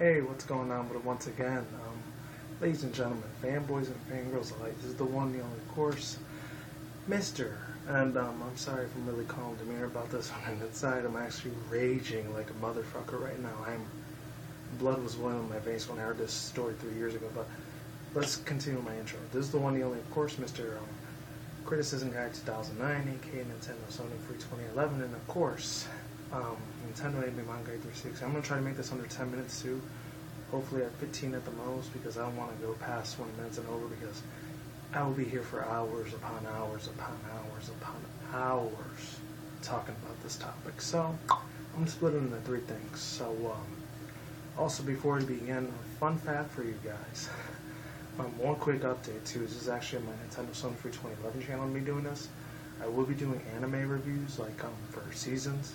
Hey, what's going on with it once again? Ladies and gentlemen, fanboys and fangirls alike, this is the one, the only, of course, Mr. And I'm sorry if I'm really calm demeanor about this one. And inside, I'm actually raging like a motherfucker right now. Blood was boiling in my veins when I heard this story 3 years ago. But let's continue my intro. This is the one, the only, of course, Mr. Criticism Guide 2009, aka Nintendo Sony Free 2011, and of course, Nintendo Anime Manga 360. I'm gonna try to make this under 10 minutes too. Hopefully at 15 at the most, because I don't want to go past 20 minutes and over, because I will be here for hours upon hours upon hours upon hours talking about this topic. So I'm gonna split it into three things. So also before we begin, a fun fact for you guys. One quick update too. This is actually my Nintendo Sony Free 2011 channel. I'm be doing this. I will be doing anime reviews like for seasons,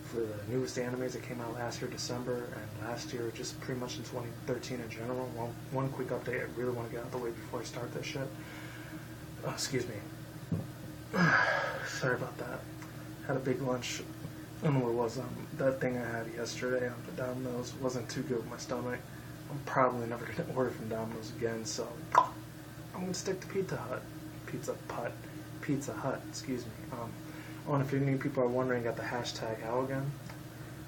for the newest animes that came out last year, December, and last year, just pretty much in 2013 in general. One quick update I really want to get out of the way before I start this shit. Excuse me. Sorry about that. Had a big lunch. I don't know what it was. That thing I had yesterday on the Domino's wasn't too good with my stomach. I'm probably never going to order from Domino's again, so I'm going to stick to Pizza Hut, excuse me. If any people are wondering, got the hashtag how again?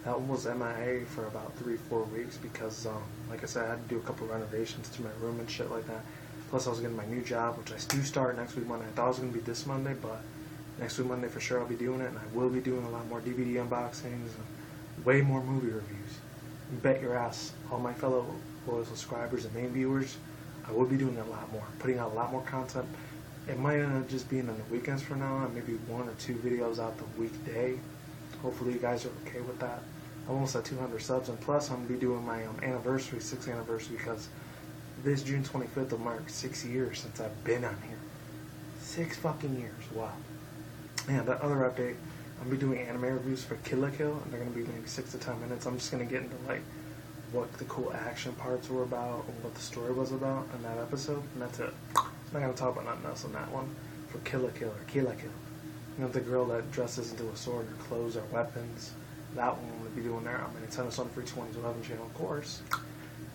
That one was MIA for about 3-4 weeks because, like I said, I had to do a couple renovations to my room and shit like that. Plus, I was getting my new job, which I do start next week Monday. I thought it was going to be this Monday, but next week Monday for sure I'll be doing it, and I will be doing a lot more DVD unboxings and way more movie reviews. You bet your ass, all my fellow loyal subscribers and main viewers, I will be doing a lot more, putting out a lot more content. It might end up just being on the weekends from now on, maybe 1 or 2 videos out the weekday. Hopefully you guys are okay with that. I'm almost at 200 subs, and plus I'm going to be doing my anniversary, 6th anniversary, because this June 25th will mark 6 years since I've been on here. 6 fucking years, wow. And that other update, I'm going to be doing anime reviews for Kill la Kill, and they're going to be like 6 to 10 minutes. I'm just going to get into like what the cool action parts were about, and what the story was about in that episode, and that's it. I'm not going to talk about nothing else on that one. For Kill la Kill, or Kill la Kill. You know, the girl that dresses into a sword, her clothes are weapons. That one I'm going to be doing there on my Nintendo Sony Free 2011 channel, of course.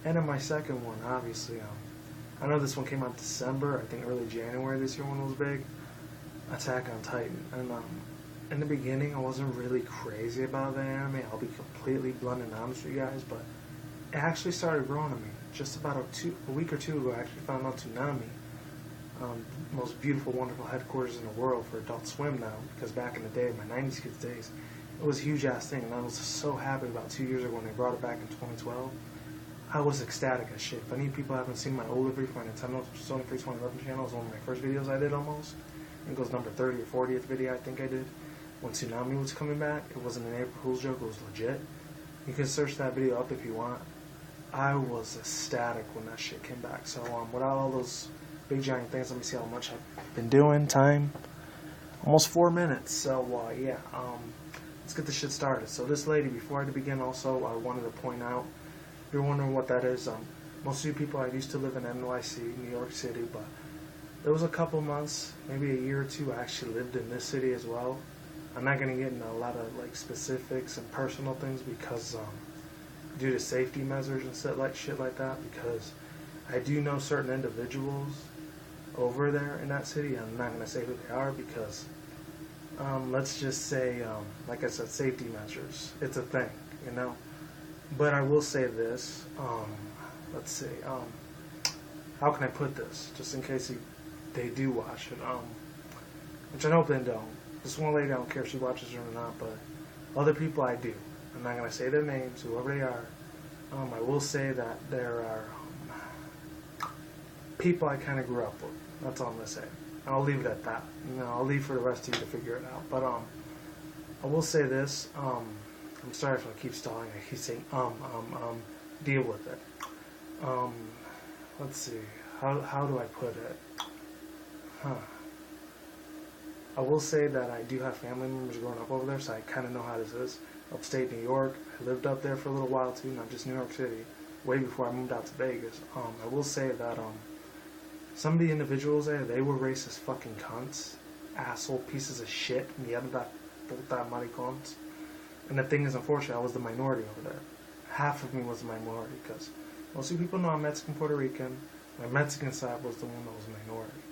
And then my second one, obviously, I know this one came out December, I think early January this year when it was big. Attack on Titan. And in the beginning, I wasn't really crazy about the anime. I'll be completely blunt and honest with you guys, but it actually started growing on me. Just about a week or two ago, I actually found out Toonami, most beautiful, wonderful headquarters in the world for Adult Swim now, because back in the day, my 90s kids days, it was a huge ass thing, and I was so happy about 2 years ago when they brought it back in 2012. I was ecstatic as shit. If any people haven't seen my old review for my Nintendo Sony Free 2011 channel, it was one of my first videos I did almost. I think it was number 30 or 40th video I think I did. When Toonami was coming back, it wasn't an April Fool's joke, it was legit. You can search that video up if you want. I was ecstatic when that shit came back. So without all those big giant things, let me see how much I've been doing. Time, almost 4 minutes. So yeah, let's get this shit started. So this lady, before I begin, also I wanted to point out, if you're wondering what that is, most of you people, I used to live in NYC, New York City, but there was a couple months, maybe a year or two, I actually lived in this city as well. I'm not going to get into a lot of like specifics and personal things because due to safety measures and shit like that, because I do know certain individuals over there in that city. I'm not going to say who they are because let's just say, like I said, safety measures. It's a thing, you know. But I will say this, let's see, how can I put this, just in case they do watch it, which I hope they don't. This one lady, I don't care if she watches it or not, but other people I do. I'm not going to say their names, whoever they are. I will say that there are people I kind of grew up with. That's all I'm going to say. I'll leave it at that. You know, I'll leave for the rest of you to figure it out. But I will say this, I'm sorry if I keep stalling. I keep saying deal with it. Let's see. How do I put it? I will say that I do have family members growing up over there, so I kind of know how this is. Upstate New York. I lived up there for a little while too, not just New York City. Way before I moved out to Vegas. I will say that some of the individuals there, they were racist fucking cunts, asshole pieces of shit, mierda, puta maricons. And the thing is, unfortunately, I was the minority over there. half of me was a minority, because most of you people know I'm Mexican Puerto Rican. My Mexican side was the one that was a minority.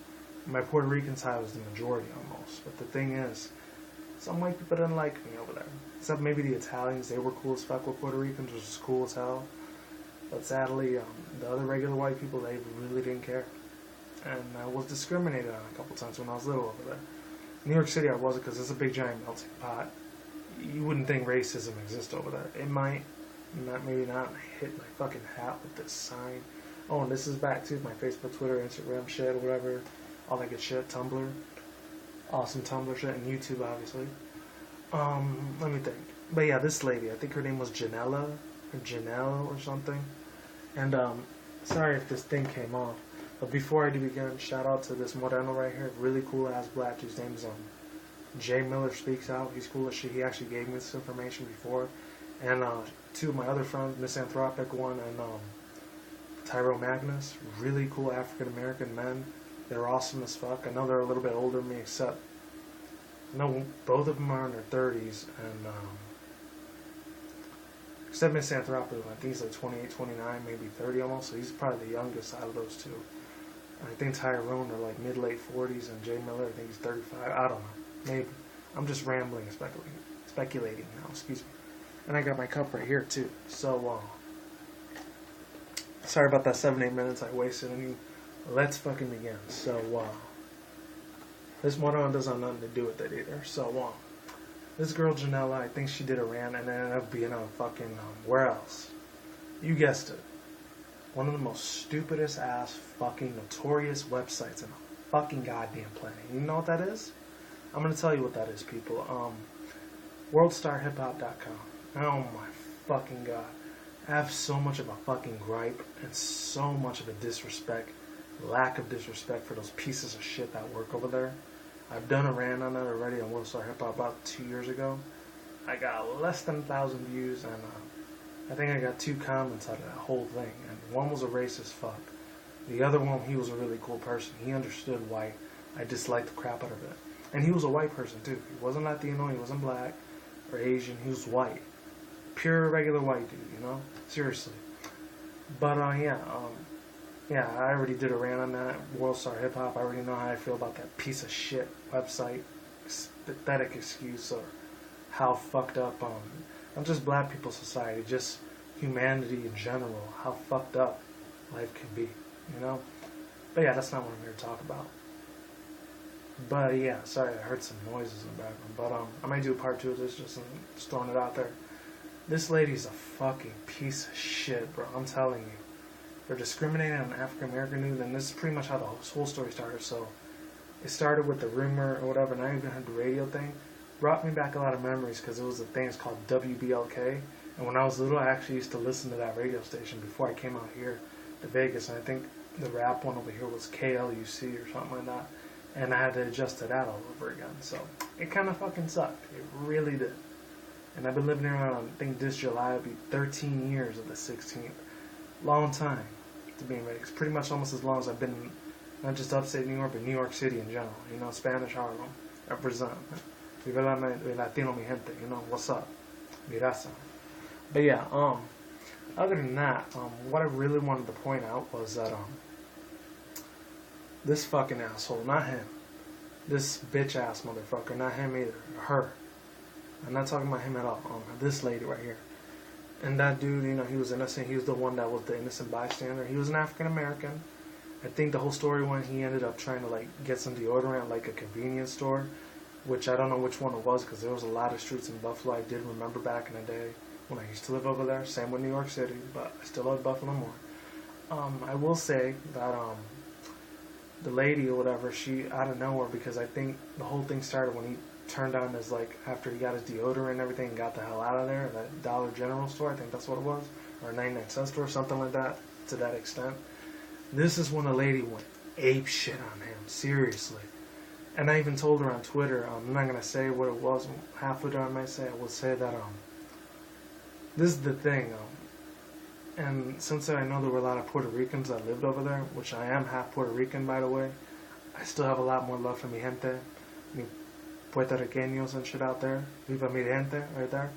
My Puerto Rican side was the majority almost. But the thing is, some white people didn't like me over there. Except maybe the Italians. They were cool as fuck with Puerto Ricans, which was cool as hell. But sadly, the other regular white people, they really didn't care. And I was discriminated on a couple times when I was little over there. New York City I wasn't, because it's a big giant melting pot. You wouldn't think racism exists over there. It might, maybe not. I hit my fucking hat with this sign. Oh, and this is back to my Facebook, Twitter, Instagram shit, whatever. All that good shit. Tumblr. Awesome Tumblr shit. And YouTube, obviously. Let me think. But yeah, this lady, I think her name was Janella, or Janelle, or something. And, sorry if this thing came off. But before I do begin, shout out to this Moreno right here. Really cool ass black dude's name is, Jay Miller Speaks Out. He's cool as shit. He actually gave me this information before. And, two of my other friends, Misanthropic one and, Tyro Magnus, really cool African-American men. They're awesome as fuck. I know they're a little bit older than me, except no, both of them are in their 30s, and except Misanthropic, I think he's like 28, 29, maybe 30 almost, so he's probably the youngest out of those two. And I think Tyrone are like mid-late 40s, and Jay Miller, I think he's 35, I don't know, maybe. I'm just rambling and speculating now, excuse me. And I got my cup right here too, so, sorry about that 7-8 minutes I wasted on you. Let's fucking begin. So, this one doesn't have nothing to do with it either. So, this girl Janella, I think she did a rant and ended up being on fucking, where else? You guessed it. One of the most stupidest ass fucking notorious websites in the fucking goddamn planet. You know what that is? I'm gonna tell you what that is, people. WorldStarHipHop.com. Oh my fucking god. I have so much of a fucking gripe and so much of a lack of disrespect for those pieces of shit that work over there. I've done a rant on it already on World Star Hip Hop about 2 years ago. I got less than 1,000 views, and I think I got 2 comments out of that whole thing. And one was a racist fuck. The other one, he was a really cool person. He understood why I disliked the crap out of it. And he was a white person too. He wasn't Latino, he wasn't black or Asian, he was white. Pure regular white dude, you know? Seriously. But yeah, I already did a rant on that. World Star Hip Hop. I already know how I feel about that piece of shit website. Pathetic excuse, or how fucked up, not just black people's society, just humanity in general, how fucked up life can be, you know? But yeah, that's not what I'm here to talk about. But yeah, sorry, I heard some noises in the background. But I might do a part 2 of this, just throwing it out there. This lady's a fucking piece of shit, bro. I'm telling you. They're discriminating on African American news, and this is pretty much how the whole story started. So it started with the rumor or whatever, and I even heard the radio thing. Brought me back a lot of memories, because it was a thing called WBLK. And when I was little, I actually used to listen to that radio station before I came out here to Vegas. And I think the rap one over here was KLUC or something like that. And I had to adjust to that all over again. So it kind of fucking sucked. It really did. And I've been living here around, I think this July will be 13 years of the 16th. Long time to be in Vegas. Pretty much almost as long as I've been in, not just upstate New York, but New York City in general. You know, Spanish Harlem. Represent. Viva la Latino mi gente. You know, what's up? Mirasa. But yeah, other than that, what I really wanted to point out was that, this fucking asshole, not him. This bitch ass motherfucker, not him either. Her. I'm not talking about him at all. This lady right here. And that dude, you know, he was innocent. He was the one that was the innocent bystander. He was an African American. I think the whole story when he ended up trying to like get some deodorant at like a convenience store, which I don't know which one it was, because there was a lot of streets in Buffalo I did remember back in the day when I used to live over there. Same with New York City, but I still love Buffalo more. I will say that the lady or whatever, she out of nowhere, because I think the whole thing started when he turned on his, like, after he got his deodorant and everything and got the hell out of there, that Dollar General store, I think that's what it was, or a 99-cent store, something like that, to that extent. This is when the lady went ape shit on him, seriously. And I even told her on Twitter, I'm not going to say what it was, half of it I might say, I will say that, this is the thing, and since I know there were a lot of Puerto Ricans that lived over there, which I am half Puerto Rican, by the way, I still have a lot more love for mi gente, mi Puerto Ricanos and shit out there. Viva mi gente, right there.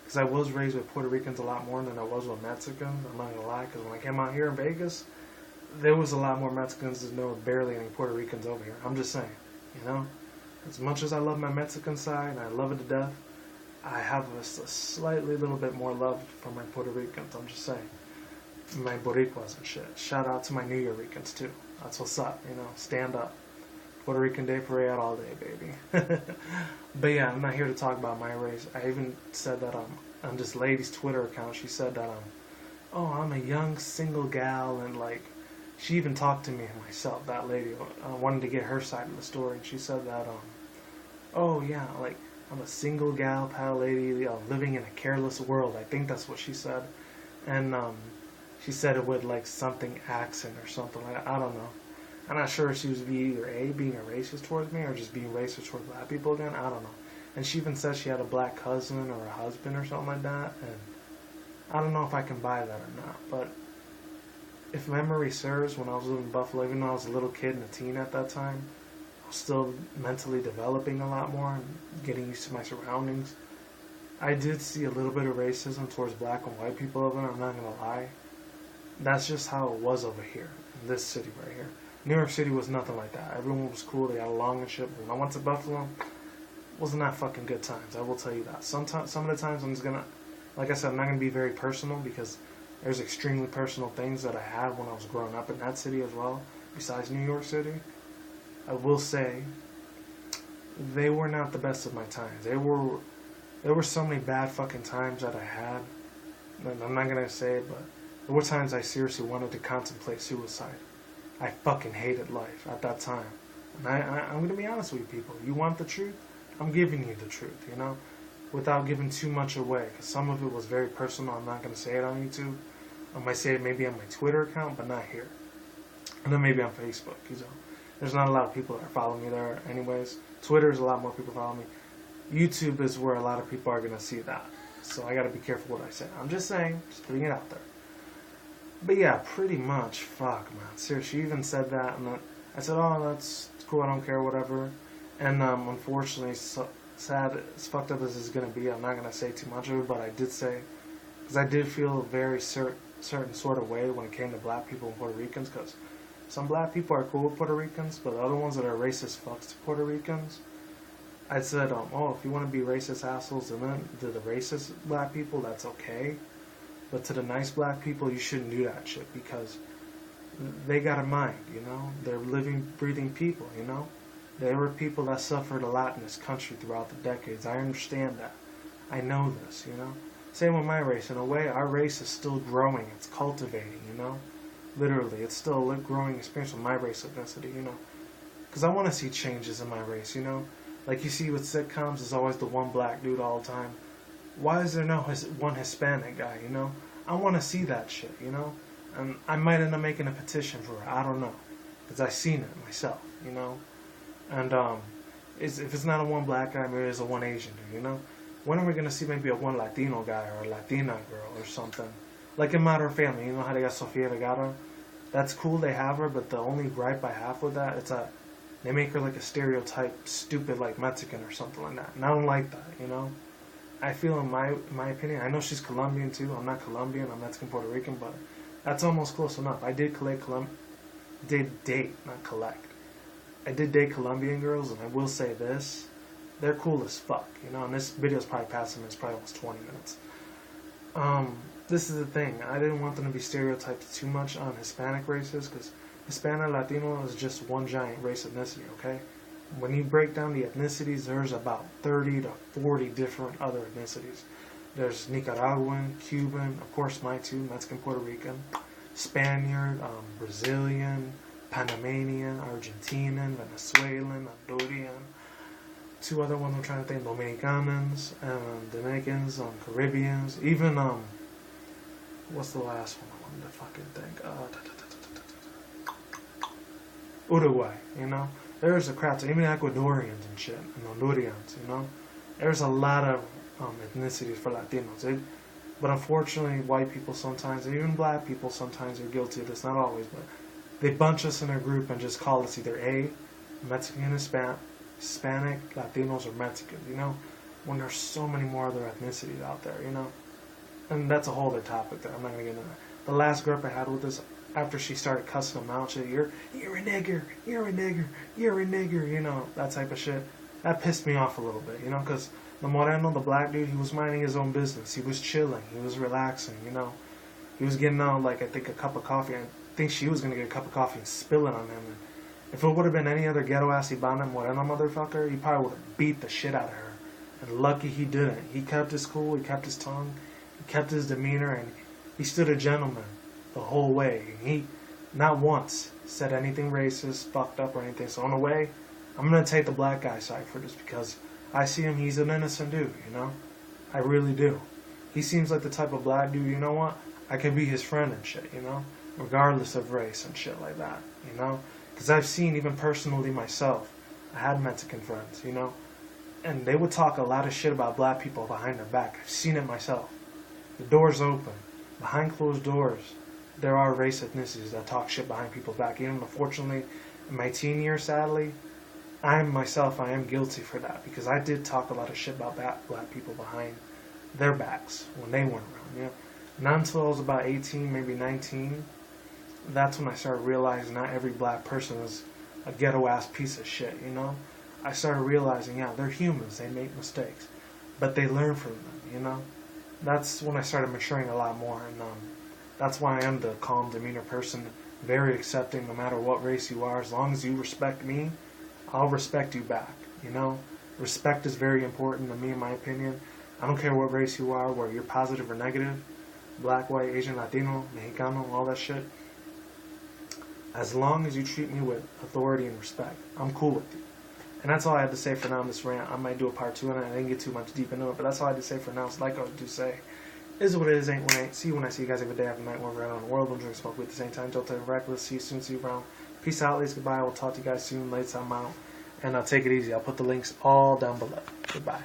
because I was raised with Puerto Ricans a lot more than I was with Mexicans. I'm not gonna lie, because when I came out here in Vegas, there was a lot more Mexicans than there were barely any Puerto Ricans over here. I'm just saying, you know? As much as I love my Mexican side, and I love it to death, I have a slightly little bit more love for my Puerto Ricans. I'm just saying. My Boricuas and shit. Shout out to my New Yorkers too. That's what's up, you know? Stand up. Puerto Rican Day Parade all day, baby. But yeah, I'm not here to talk about my race. I even said that on this lady's Twitter account, she said that oh, I'm a young single gal, and like, she even talked to me myself, that lady. I wanted to get her side of the story, and she said that oh yeah, like, I'm a single gal, pal lady, living in a careless world. I think that's what she said. And she said it with like something accent or something like that. I don't know. I'm not sure if she was either being a racist towards me or just being racist towards black people again. I don't know. And she even said she had a black cousin or a husband or something like that. And I don't know if I can buy that or not. But if memory serves, when I was living in Buffalo, even though I was a little kid and a teen at that time, I was still mentally developing a lot more and getting used to my surroundings. I did see a little bit of racism towards black and white people over there. I'm not going to lie. That's just how it was over here, in this city right here. New York City was nothing like that. Everyone was cool. They got along and shit. But when I went to Buffalo, wasn't that fucking good times. I will tell you that. Some of the times I'm just gonna, like I said, I'm not gonna be very personal because there's extremely personal things that I had when I was growing up in that city as well. Besides New York City, I will say they were not the best of my times. There were so many bad fucking times that I had. And I'm not gonna say it, but there were times I seriously wanted to contemplate suicide. I fucking hated life at that time. And I'm going to be honest with you people. You want the truth? I'm giving you the truth, you know? Without giving too much away. Because some of it was very personal. I'm not going to say it on YouTube. I might say it maybe on my Twitter account, but not here. And then maybe on Facebook. You know? There's not a lot of people that are following me there anyways. Twitter is a lot more people following me. YouTube is where a lot of people are going to see that. So I got to be careful what I say. I'm just saying. Just putting it out there. But yeah, pretty much, fuck, man. Seriously, she even said that, and I said, oh, that's cool, I don't care, whatever. And unfortunately, sad, as fucked up as it's going to be, I'm not going to say too much of it, but I did say, because I did feel a very certain sort of way when it came to black people and Puerto Ricans, because some black people are cool with Puerto Ricans, but the other ones that are racist fucks to Puerto Ricans, I said, oh, if you want to be racist assholes, and then to the racist black people, that's okay. But to the nice black people, you shouldn't do that shit because they got a mind, you know? They're living, breathing people, you know? They were people that suffered a lot in this country throughout the decades. I understand that. I know this, you know? Same with my race. In a way, our race is still growing. It's cultivating, you know? Literally, it's still a growing experience with my race ethnicity, you know? Because I want to see changes in my race, you know? Like you see with sitcoms, there's always the one black dude all the time. Why is there no one Hispanic guy, you know? I want to see that shit, you know? And I might end up making a petition for it. I don't know. Because I've seen it myself, you know? And if it's not a one black guy, maybe it's a one Asian dude, you know? When are we going to see maybe a one Latino guy or a Latina girl or something? Like in Modern Family, you know how they got Sofia Vergara? That's cool, they have her, but the only gripe I have with that, it's that they make her like a stereotype, stupid, like Mexican or something like that. And I don't like that, you know? I feel, in my opinion, I know she's Colombian too. I'm not Colombian. I'm Mexican, Puerto Rican, but that's almost close enough. I did date, not collect. I did date Colombian girls, and I will say this: they're cool as fuck, you know. And this video's probably passing. It's probably almost 20 minutes. This is the thing. I didn't want them to be stereotyped too much on Hispanic races, because Hispanic Latino is just one giant race ethnicity. Okay. When you break down the ethnicities, there's about 30 to 40 different other ethnicities. There's Nicaraguan, Cuban, of course my two, Mexican, Puerto Rican, Spaniard, Brazilian, Panamanian, Argentinian, Venezuelan, Honduran. Two other ones I'm trying to think, Dominicans, Dominicans, Caribbeans, even, what's the last one I wanted to fucking think? Uruguay, you know? There's a crap, even Ecuadorians and shit, and Hondurians, you know? There's a lot of ethnicities for Latinos. But unfortunately, white people sometimes, and even black people sometimes are guilty of this, not always, but they bunch us in a group and just call us either A, Mexican, Hispanic, Latinos, or Mexicans, you know? when there's so many more other ethnicities out there, you know? And that's a whole other topic there. I'm not going to get into that. The last girl I had with this, after she started cussing them out, shit, you're a nigger, you're a nigger, you're a nigger, you know, that type of shit. That pissed me off a little bit, you know, because the Moreno, the black dude, he was minding his own business. He was chilling. He was relaxing, you know. He was getting out, like, I think, a cup of coffee. I think she was going to get a cup of coffee and spill it on him. And if it would have been any other ghetto-ass Ibana Moreno motherfucker, he probably would have beat the shit out of her. And lucky he didn't. He kept his cool, he kept his tongue, he kept his demeanor, and he stood a gentleman the whole way. He, not once, said anything racist, fucked up, or anything. So in a way, I'm going to take the black guy side for this because I see him, he's an innocent dude, you know? I really do. He seems like the type of black dude, you know what? I could be his friend and shit, you know? Regardless of race and shit like that, you know? Because I've seen, even personally myself, I had Mexican friends, you know? And they would talk a lot of shit about black people behind their back. I've seen it myself. The door's open. Behind closed doors, there are race ethnicities that talk shit behind people's back. Even unfortunately, in my teen years, sadly, I am guilty for that. Because I did talk a lot of shit about black people behind their backs when they weren't around, you know? Not until I was about 18, maybe 19, that's when I started realizing not every black person is a ghetto-ass piece of shit, you know? I started realizing, yeah, they're humans, they make mistakes, but they learn from them, you know? That's when I started maturing a lot more, and that's why I am the calm demeanor person, very accepting no matter what race you are. As long as you respect me, I'll respect you back, you know? Respect is very important to me, in my opinion. I don't care what race you are, whether you're positive or negative, black, white, Asian, Latino, Mexicano, all that shit. As long as you treat me with authority and respect, I'm cool with you. And that's all I had to say for now in this rant. I might do a part 2 on it. I didn't get too much deep into it, but that's all I had to say for now. So like I do say, is what it is, ain't what it ain't. See you when I see you guys every day, every night, wherever around the world. Don't drink, smoke weed at the same time. Don't take reckless. See you soon. See you around. Peace out, ladies. Goodbye. We'll talk to you guys soon. Late, I'm out. And take it easy. I'll put the links all down below. Goodbye.